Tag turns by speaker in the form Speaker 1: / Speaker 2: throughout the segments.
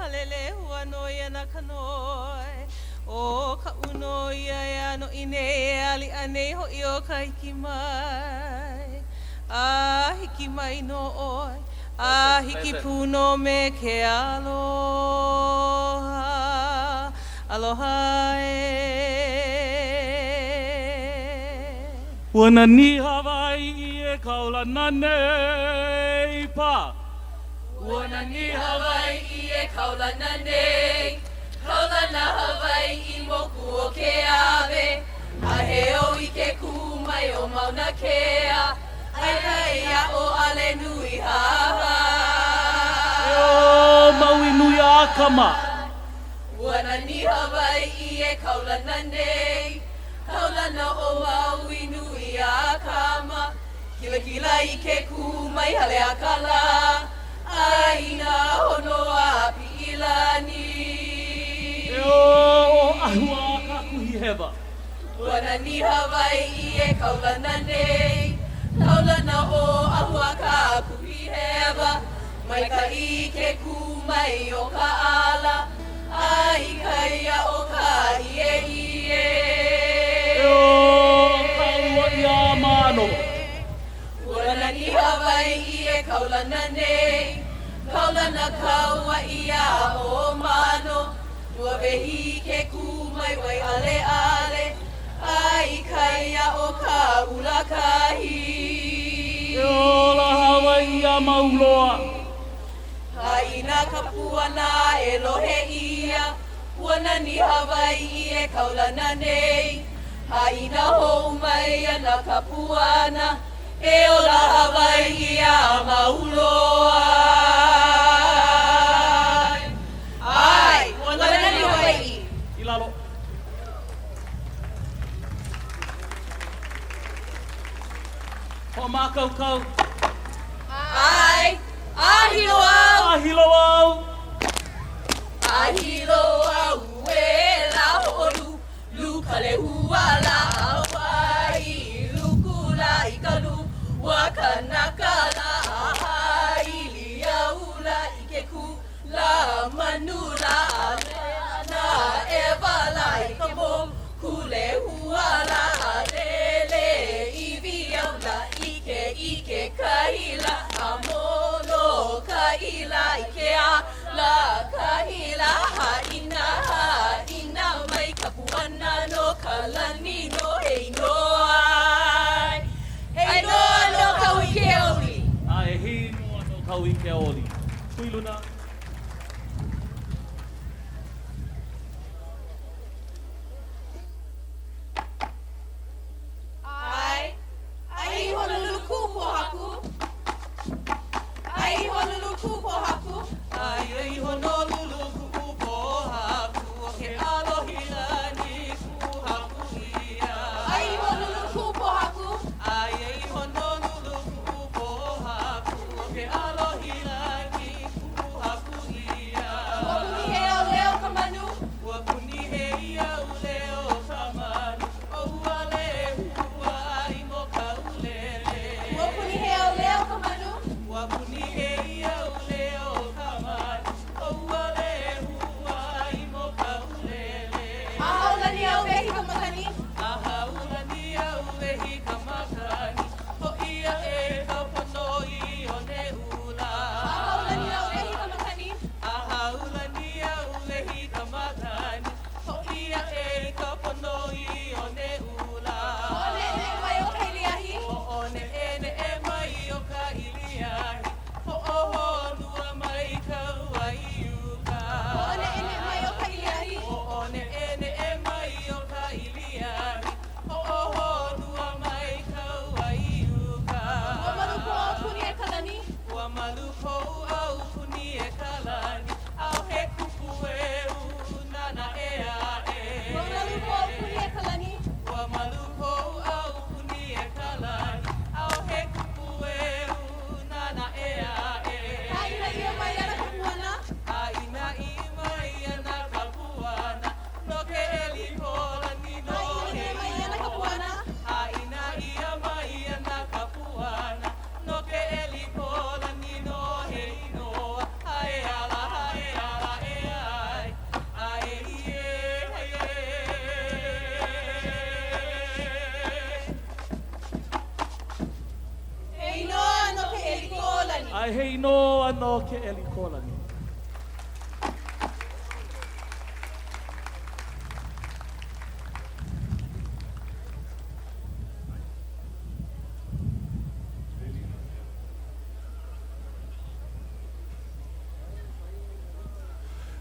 Speaker 1: halele hua no ia na kanoi. O ka uno ia ia no ine ali anei ho i o ka hiki mai. A hiki mai no oi, a hiki puno me ke aloha. Aloha
Speaker 2: Wana ni Hawaii e kaulana nei pa.
Speaker 3: Wana ni Hawaii e kaulana nei. Kaulana Hawaii moku o ke ave. A he o i ke kumai o mauna kea. Ai kai a o ale nui Hawaii.
Speaker 2: O maui nui a kama.
Speaker 3: Wana ni Hawaii e kaulana nei. Kaulana o maui nui a kama. Kila kila i ke kumai hale a kala. Aina hono a pilani.
Speaker 2: E o ahua ka kuhi hewa.
Speaker 3: Wana ni Hawaii e kaulana nei. Kaulana o ahua ka kuhi hewa. Mai ka i ke kumai o ka ala. Ai kaia o ka ie ie.
Speaker 2: E o ka ua i a mano.
Speaker 3: Wana ni Hawaii e kaulana nei. Kaulana kaua i a o mano. Nua wehi ke kumai wai ale ale. Ai kaia o ka ulakahi.
Speaker 2: E o la Hawaii a mauloa.
Speaker 3: Haina ka puana e lohe ia. Puana ni Hawaii e kaulana nei. Haina hou mai ana ka puana. E o la Hawaii a mauloa. Ai, puana ni Hawaii.
Speaker 2: Ilalo. Ho mākau kau.
Speaker 3: Ai, ahilo au.
Speaker 2: Ahilo au.
Speaker 3: Ahilo au e la holu. Lukale hua la Hawaii. Lukula i kalu. Wakanaka la haili ya ula i ke ku. La manula na e wala i ka mo. Kule hua la lele i viaula ike kaila. Amono kaila i ke a la kaila haina mai kapuana no kalani no hei no ai. Hei noa no kau i ke oli.
Speaker 2: A e hi noa no kau i ke oli. Kui luna.
Speaker 3: Ai Honolulu kupo haku. Ai Honolulu kupo haku.
Speaker 1: Ai Honolulu kupo haku o ke alohila ni kuhaku ia.
Speaker 3: Ai Honolulu kupo haku.
Speaker 1: Ai Honolulu kupo haku o ke alohila ni kuhaku
Speaker 2: no ke eli kolani.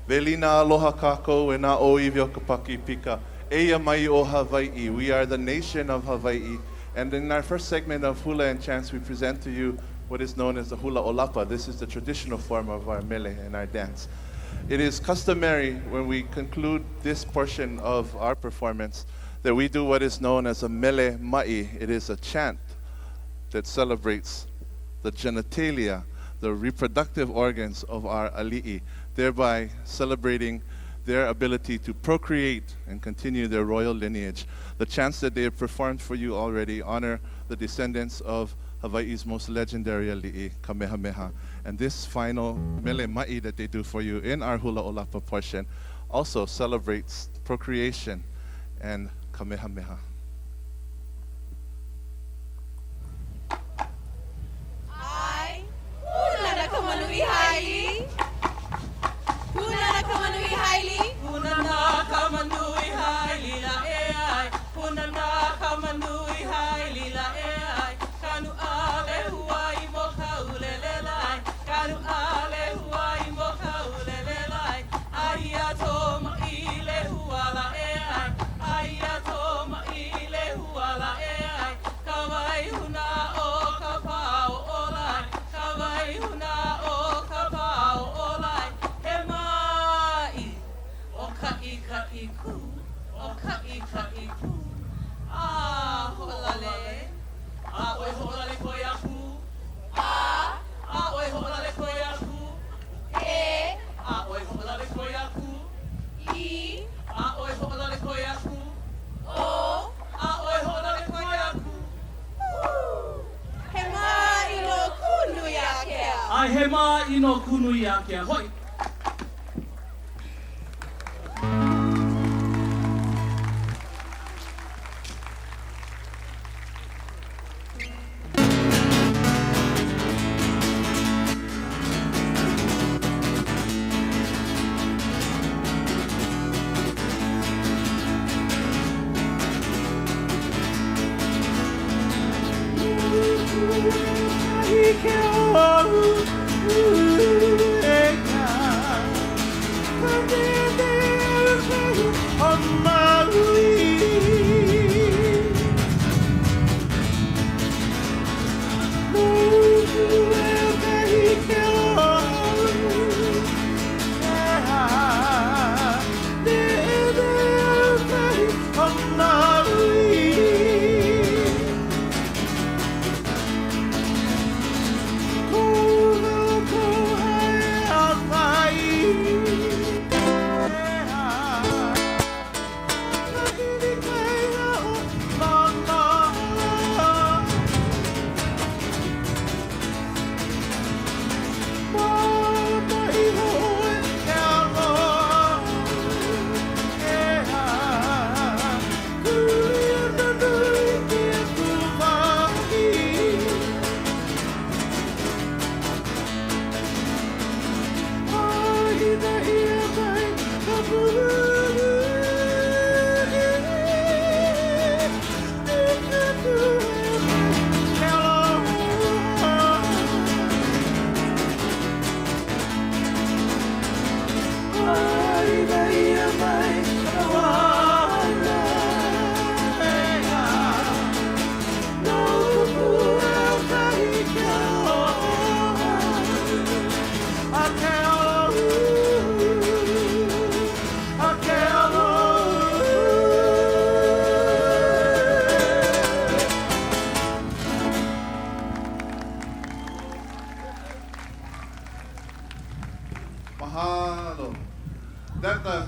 Speaker 4: Velina aloha kako e nā oiwi o ka paki pika. Eia mai o Hawaii. We are the nation of Hawaii. And in our first segment of hula and chants, we present to you what is known as the hula olapa. This is the traditional form of our mele and our dance. It is customary when we conclude this portion of our performance that we do what is known as a mele mai. It is a chant that celebrates the genitalia, the reproductive organs of our ali'i, thereby celebrating their ability to procreate and continue their royal lineage. The chants that they have performed for you already honor the descendants of Hawaii's most legendary ali'i, Kamehameha. And this final mele mai that they do for you in our hula olapa portion also celebrates procreation and Kamehameha.
Speaker 3: Ai, hula na kamanui haili. Hula na kamanui haili.
Speaker 1: Puna na kamanui haili la e ai. Puna na kamanui haili la e ai. Kanu ale huai mo kaulelelai. Kanu ale huai mo kaulelelai. Aia to maile huala e ai. Aia to maile huala e ai. Kawai huna o ka pao olai. Kawai huna o ka pao olai. He mai o ka i ku. O ka i ku. Ah, holale. Ah, oi holale koe aku.
Speaker 3: A,
Speaker 1: Ah, oi holale koe aku.
Speaker 3: E,
Speaker 1: Ah, oi holale koe aku.
Speaker 3: I,
Speaker 1: Ah, oi holale koe aku.
Speaker 3: O.
Speaker 1: Ah, oi holale koe aku.
Speaker 3: He mai no kunu ya kea.
Speaker 2: Ai he mā ino kunui a kia hoi.
Speaker 4: Mahalo.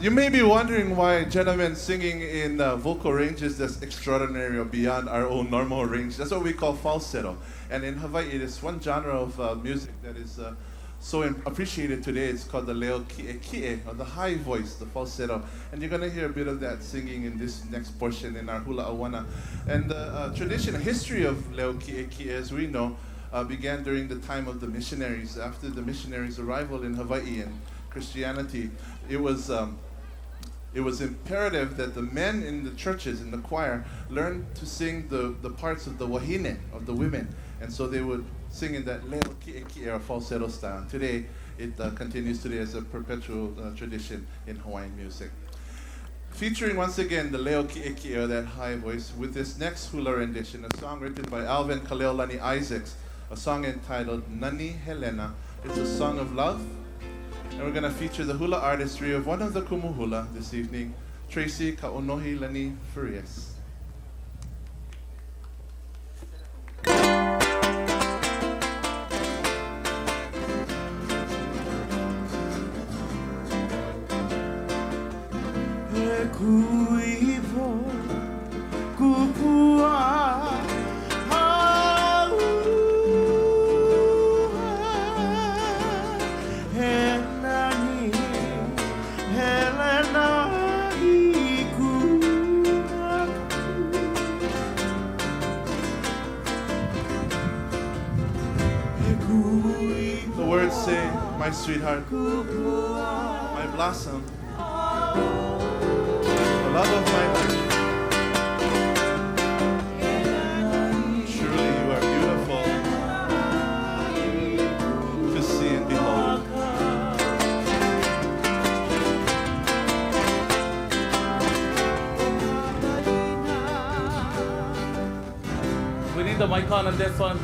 Speaker 4: You may be wondering why gentlemen singing in vocal ranges that's extraordinary or beyond our own normal range. That's what we call falsetto. And in Hawaii, it is one genre of music that is so appreciated today. It's called the leo ki'e, or the high voice, the falsetto. And you're going to hear a bit of that singing in this next portion in our hula awana. And the tradition, history of leo ki'e, as we know, began during the time of the missionaries. After the missionaries' arrival in Hawaii and Christianity, it was imperative that the men in the churches, in the choir, learn to sing the parts of the wahine, of the women. And so they would sing in that leo ki'e or falsetto style. Today, it continues today as a perpetual tradition in Hawaiian music. Featuring once again the leo ki'e or that high voice with this next hula rendition, a song written by Alvin Kaleolani Isaacs, a song entitled Nani Helena. It's a song of love. And we're going to feature the hula artistry of one of the kumuhula this evening, Tracy Kaunohi Lani Furias. The words say, my sweetheart, my blossom, the love of my life. Surely you are beautiful to see and behold.
Speaker 2: We need the mic on this one.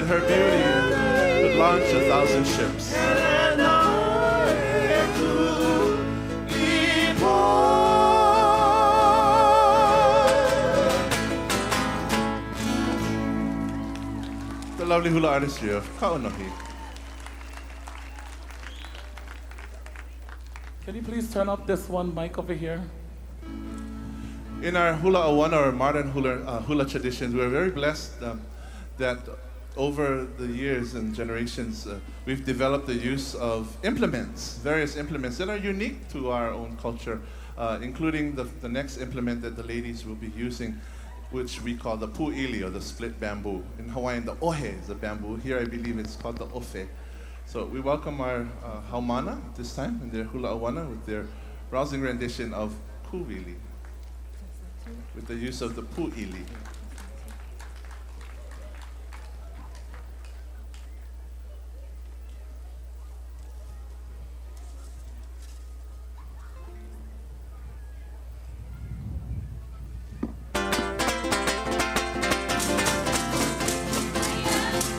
Speaker 2: Her beauty would launch 1,000 ships. The lovely hula artistry of Kaunohi. Can you please turn up this one mic over here?
Speaker 4: In our hula awana or modern hula traditions, we're very blessed that over the years and generations, we've developed the use of implements, various implements that are unique to our own culture, including the next implement that the ladies will be using, which we call the pu'ili, or the split bamboo. In Hawaiian, the ohe is the bamboo. Here, I believe it's called the ofe. So we welcome our haumana this time in their hula awana with their rousing rendition of kuwili, with the use of the pu'ili.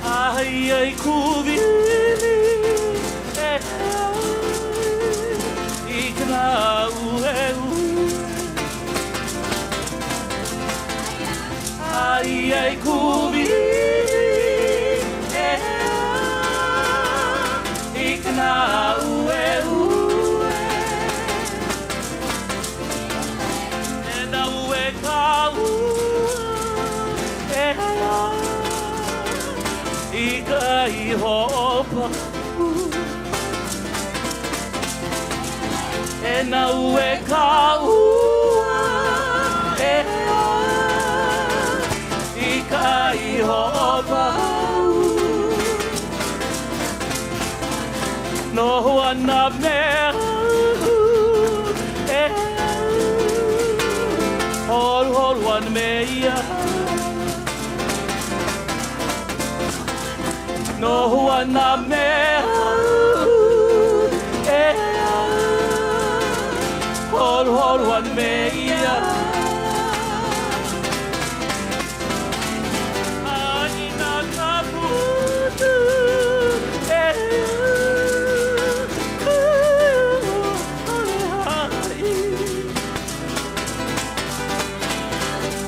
Speaker 2: Ai ai kuwili ikna ue ai ai kuwili ikna ue Ika I hopa E na ue ka ua Ika I hopa No hua na mea Hol one mea No hua na mea Hol one mea Aina ka putu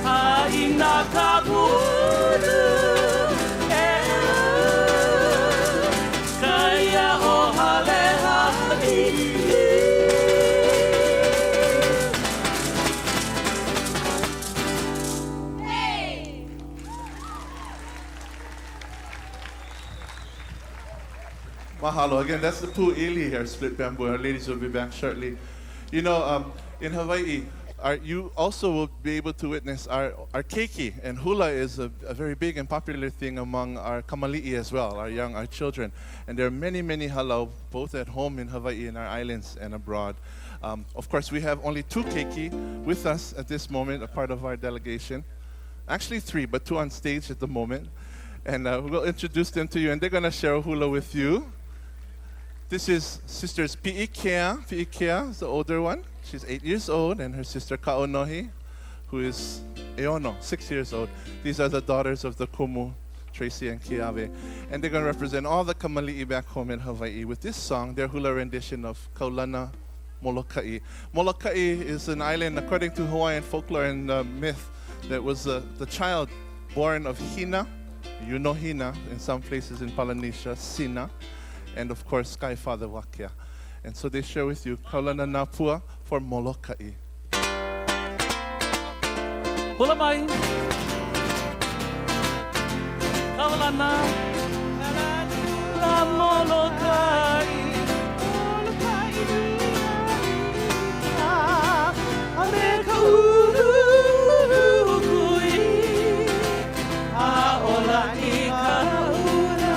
Speaker 2: Aina ka putu Kaya o hale hai
Speaker 4: Mahalo. Again, that's the Pu'ili here, split bamboo. Our ladies will be back shortly. You know, in Hawaii, you also will be able to witness our keiki, and hula is a very big and popular thing among our kamali'i as well, our children. And there are many, many halau, both at home in Hawaii and our islands and abroad. Of course, we have only 2 keiki with us at this moment, a part of our delegation. Actually 3, but 2 on stage at the moment. And we'll introduce them to you, and they're going to share hula with you. This is sisters Pi'ikea. Pi'ikea is the older one. She's 8 years old, and her sister Ka'onohi, who is Eono, 6 years old. These are the daughters of the Kumu, Tracy and Kiawe. And they're going to represent all the kamali'i back home in Hawaii with this song, their hula rendition of Kaulana Moloka'i. Moloka'i is an island, according to Hawaiian folklore and myth, that was the child born of Hina, you know Hina, in some places in Polynesia, Sina, and of course, Sky Father Wakia. And so they share with you Kaulana Napua for Moloka'i.
Speaker 2: Hula mai Kaulana La Moloka'i Amerika ulu kui A ola I kaula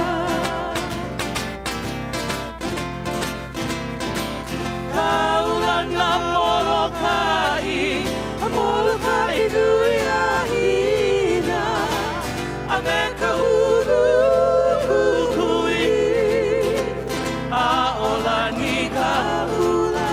Speaker 2: Kaulana Moloka'i Moloka'i nuia hina Amerika ulu kui A ola ni kaula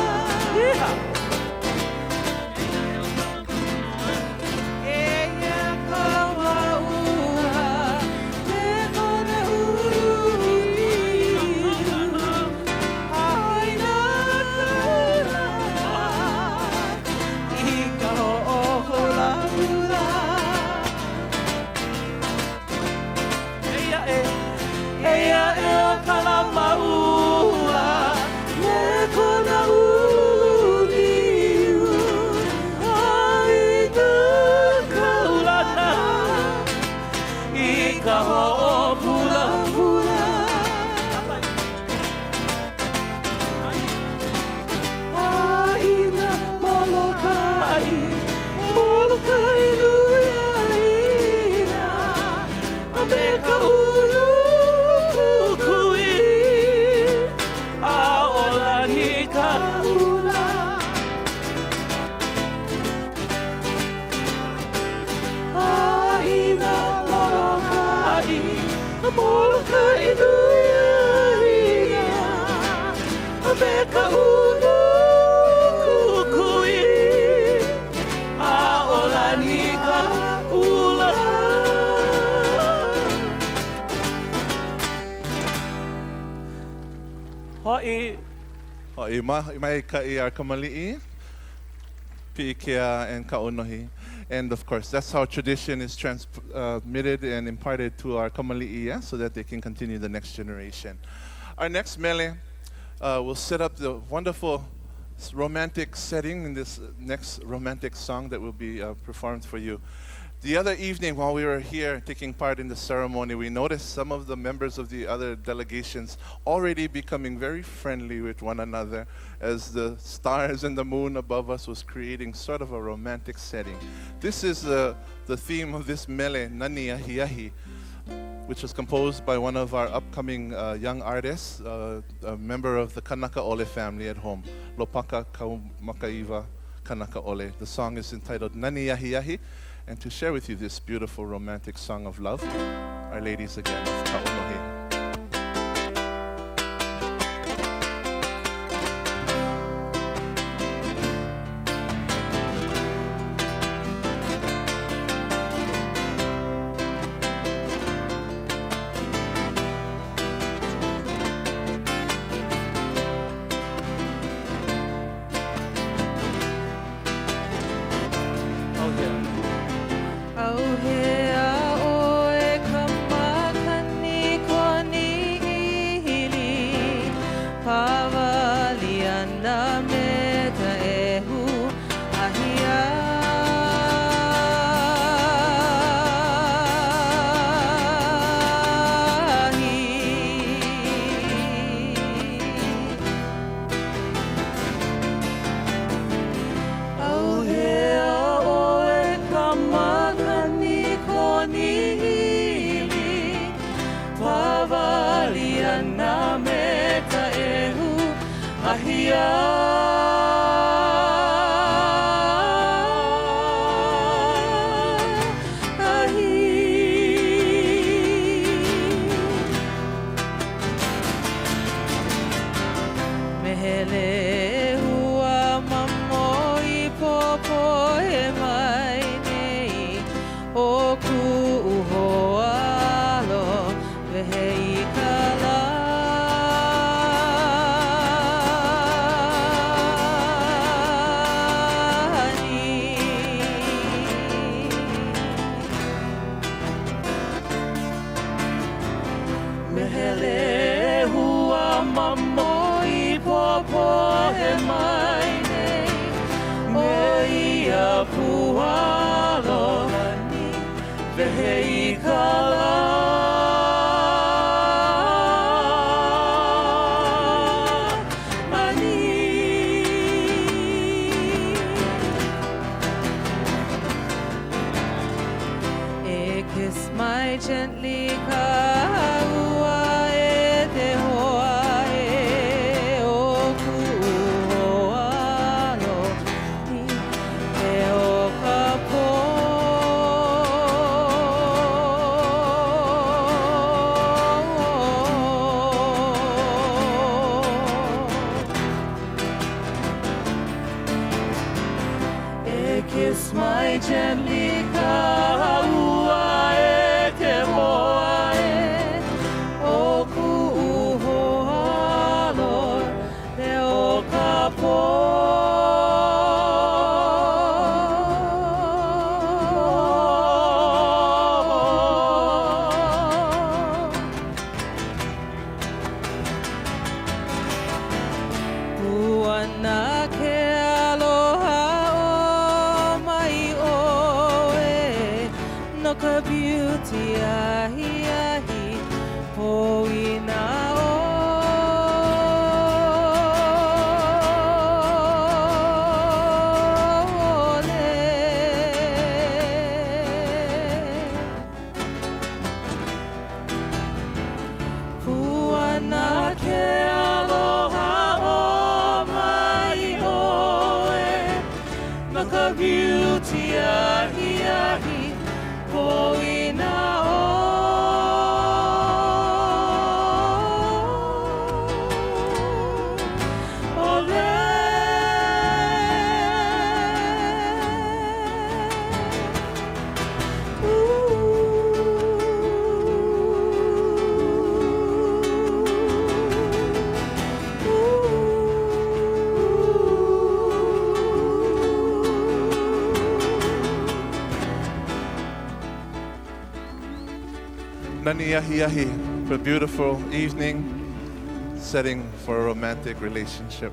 Speaker 4: Ho'i mai ka'i our kamali'i, Pi'ikea and Ka'onohi. And of course, that's how tradition is transmitted and imparted to our kamali'i, yeah, so that they can continue the next generation. Our next mele will set up the wonderful romantic setting in this next romantic song that will be performed for you. The other evening, while we were here taking part in the ceremony, we noticed some of the members of the other delegations already becoming very friendly with one another as the stars and the moon above us was creating sort of a romantic setting. This is the theme of this mele, Nani Ahi Ahi, which was composed by one of our upcoming young artists, a member of the Kanaka Ole family at home, Lopaka Kaumakaiva Kanaka Ole. The song is entitled Nani Ahi Ahi. And to share with you this beautiful romantic song of love, our ladies again of Kaunohe. Nani Ahi Ahi for a beautiful evening, setting for a romantic relationship.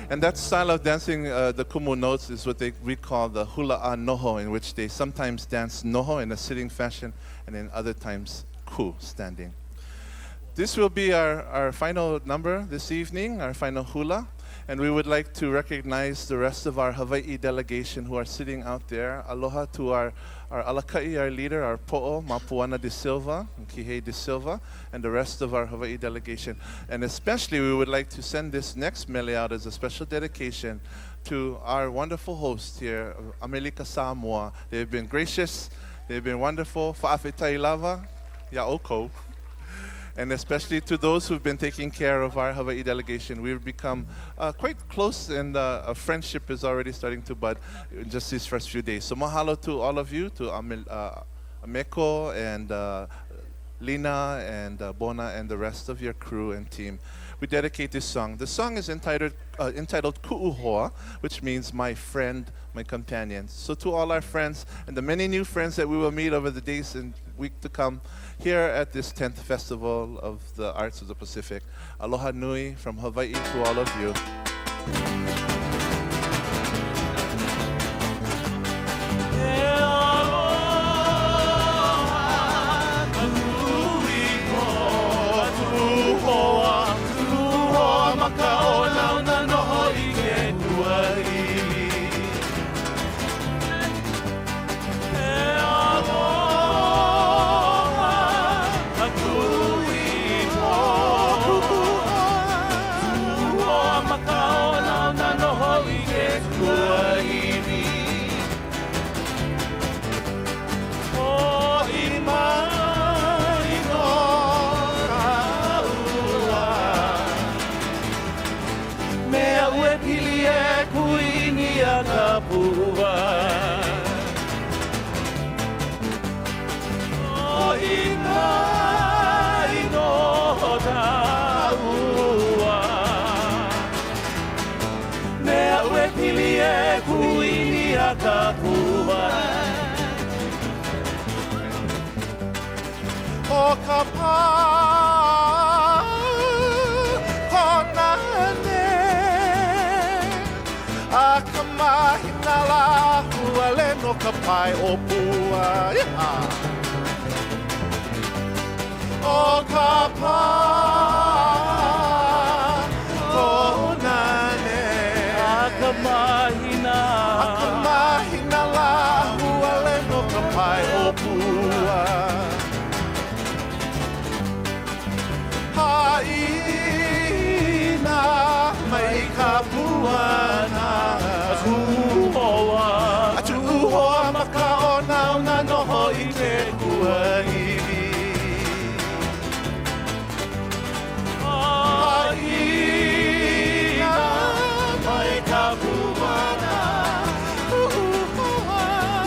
Speaker 4: And that style of dancing, the kumu notes, is what we call the hula'a noho, in which they sometimes dance noho in a sitting fashion, and in other times ku, standing. This will be our final number this evening, our final hula. And we would like to recognize the rest of our Hawaii delegation who are sitting out there. Aloha to our alaka'i, our leader, our po'o, Mapuana de Silva, Kihei de Silva, and the rest of our Hawaii delegation. And especially we would like to send this next mele out as a special dedication to our wonderful host here, Amelika Samoa. They've been gracious, they've been wonderful. Fa'afetai lava, ya'oko. And especially to those who've been taking care of our Hawaii delegation. We've become quite close, and a friendship is already starting to bud in just these first few days. So mahalo to all of you, to Ameko and Lina and Bona and the rest of your crew and team. We dedicate this song. The song is entitled Ku'uhoa, which means my friend, my companion. So to all our friends and the many new friends that we will meet over the days and week to come here at this 10th Festival of the Arts of the Pacific. Aloha nui from Hawaii to all of you.
Speaker 5: O ka pā kona ne a ka mahina la huale no ka pai o pua O ka pā kona ne a ka mahina la huale no ka pai o pua Haina mai ka puana Atu uhoa maka o nauna noho I te kuahiwi Haina mai ka puana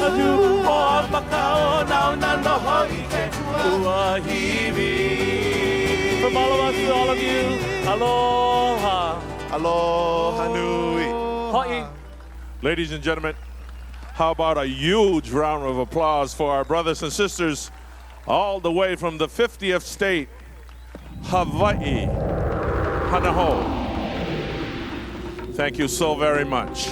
Speaker 5: Atu uhoa maka o nauna noho I te kuahiwi
Speaker 2: From all of us to all of you, aloha.
Speaker 4: Aloha nui.
Speaker 2: Ha'i.
Speaker 6: Ladies and gentlemen, how about a huge round of applause for our brothers and sisters all the way from the 50th state, Hawaii. Hanaho. Thank you so very much.